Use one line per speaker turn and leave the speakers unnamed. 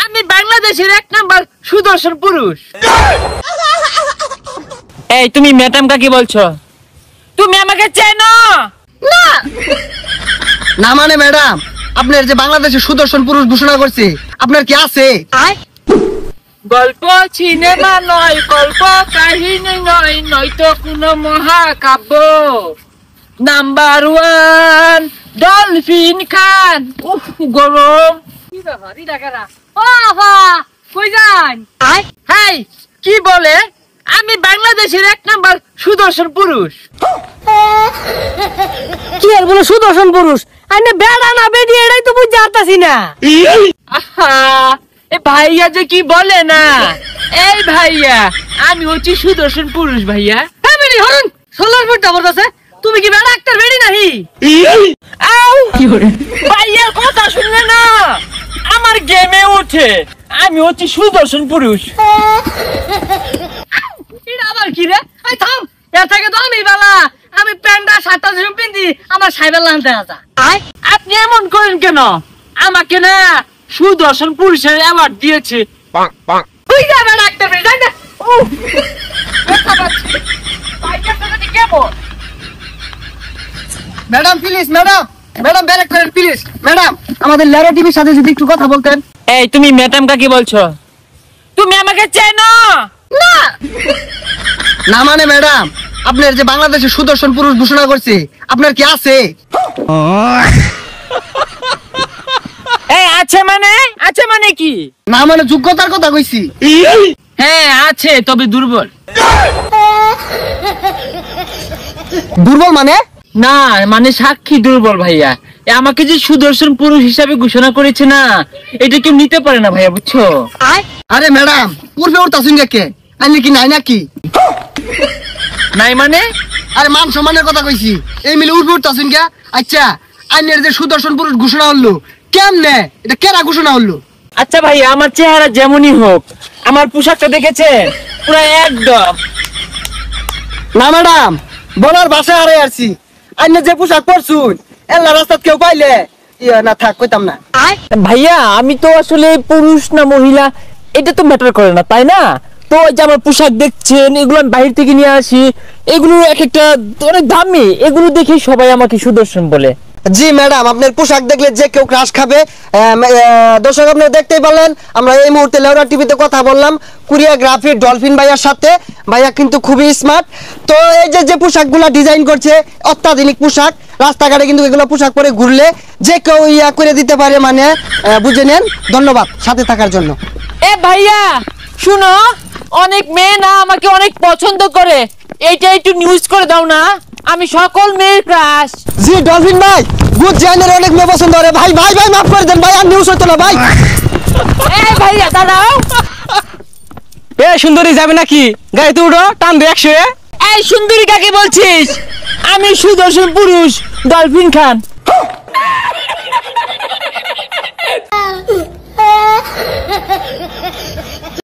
আমি বাংলাদেশের 1 নাম্বার সুদর্শন পুরুষ। এই তুমি ম্যাডাম কাকে বলছো? তুমি আমাকে চেনো না?
না মানে ম্যাডাম, আপনার যে বাংলাদেশের সুদর্শন পুরুষ ঘোষণা করছে, আপনার কি আছে?
গল্প সিনেমা নয়, গল্প কাহিনী নয়, নয়তো কোনো মহাকাব্য। নাম্বার 1 ডলফিন খান। উফ গরম। হাই কি বলে? আমি বাংলাদেশের 1 নাম্বার সুদর্শন পুরুষ।
কি আর বলো সুদর্শন পুরুষ? আইনে বেড়া না বেডি এটাই তো বুঝতে পারতাছি না।
আহা এ ভাইয়া যে কি বলে না। এই ভাইয়া আমি হচ্ছি সুদর্শন পুরুষ ভাইয়া।
হ্যাঁ বেডি হরুন সোলার ফুট ডাবর আছে। তুমি কি বেড়া একটা বেডি নাহি?
আউ কি করে ভাইয়ার কথা শুনলে না আমার গেমে ওঠে। আমি হচ্ছি সুদর্শন পুরুষ।
এটা আবার কি রে? এই থাম, এর থেকে তো আমি বালা। আমি প্যান্ডা শার্টটা যেরকম পিন্দি আমার সাইবেল লানতে আসা।
আপনি এমন করেন কেন? আমাকে না সুদর্শন পুরুষের অ্যাওয়ার্ড দিয়েছে।
তুই যা বেড়া একটা বেডি যাই না।
ম্যাডাম প্লিজ, ম্যাডাম ম্যাডাম ব্যারেক করেন প্লিজ। ম্যাডাম আমাদের ল্যারো টিভির সাথে যদি একটু কথা বলতেন।
এই তুমি ম্যাডাম কাকে বলছো? তুমি আমাকে চেনো না?
না মানে ম্যাডাম, আপনার যে বাংলাদেশের সুদর্শন পুরুষ ঘোষণা করছে, আপনার কি আছে?
এই আছে মানে কি?
না মানে যোগ্যতার কথা কইছি।
হ্যাঁ আছে, তবে দুর্বল।
দুর্বল মানে?
না মানে সাক্ষী দুর্বল ভাইয়া। আমাকে যে সুদর্শন পুরুষ হিসাবে ঘোষণা করেছে না, এটা কেউ নিতে পারে না ভাইয়া, বুঝছো?
আরে ম্যাডাম পূর্বে ওর তাসুন কে আইনি কি নাই নাকি?
নাই মানে?
আরে মান সম্মানের কথা কইছি। এই মিলে উর্বে ওর তাসুন কে। আচ্ছা আইনের যে সুদর্শন পুরুষ ঘোষণা হলো কেমনে? এটা কেরা ঘোষণা হলো?
আচ্ছা ভাইয়া, আমার চেহারা যেমনই হোক, আমার পোশাকটা দেখেছে পুরো একদম।
না ম্যাডাম, বলার ভাষায় আরে আসছি। আইনে যে পোশাক পরছুন এলা রাস্তাত কেউ পাইলে ইয়া না থাক কইতাম না।
ভাইয়া আমি তো আসলে পুরুষ না মহিলা এটা তো ম্যাটার করে না, তাই না? তো যে আমার পোশাক দেখছেন, এগুলো আমি বাইরে থেকে নিয়ে আসি, এগুলো এক একটা অনেক দামি, এগুলো দেখে সবাই আমাকে সুদর্শন বলে।
জি ম্যাডাম, আপনার পোশাক দেখলে যে কেউ ক্রাশ খাবে। দর্শক আপনারা দেখতেই পারলেন, আমরা এই মুহূর্তে লেওরা টিভিতে কথা বললাম কোরিওগ্রাফি ডলফিন ভাইয়ার সাথে। ভাইয়া কিন্তু খুবই স্মার্ট। তো এই যে পোশাকগুলো ডিজাইন করছে অত্যাধুনিক পোশাক, রাস্তাঘাটে কিন্তু এগুলো পোশাক পরে ঘুরলে যে কেউ ইয়া করে দিতে পারে, মানে বুঝে নেন। ধন্যবাদ সাথে থাকার জন্য।
এ ভাইয়া শুনো, অনেক মেয়ে না আমাকে অনেক পছন্দ করে, এইটা একটু নিউজ করে দাও না। আমি সকল মেয়ের ক্রাশ।
জি ডলফিন ভাই, গুড জানের অনেক মেয়ে পছন্দ করে। ভাই ভাই ভাই মাফ করে দেন ভাই, আর নিউজ হতো না ভাই।
এই ভাইয়া দাঁড়াও।
এ সুন্দরী যাবে নাকি? গাড়িতে উঠো, টান দে 100।
এই সুন্দরী কাকে বলছিস? আমি সুদর্শন পুরুষ ডলফিন খান।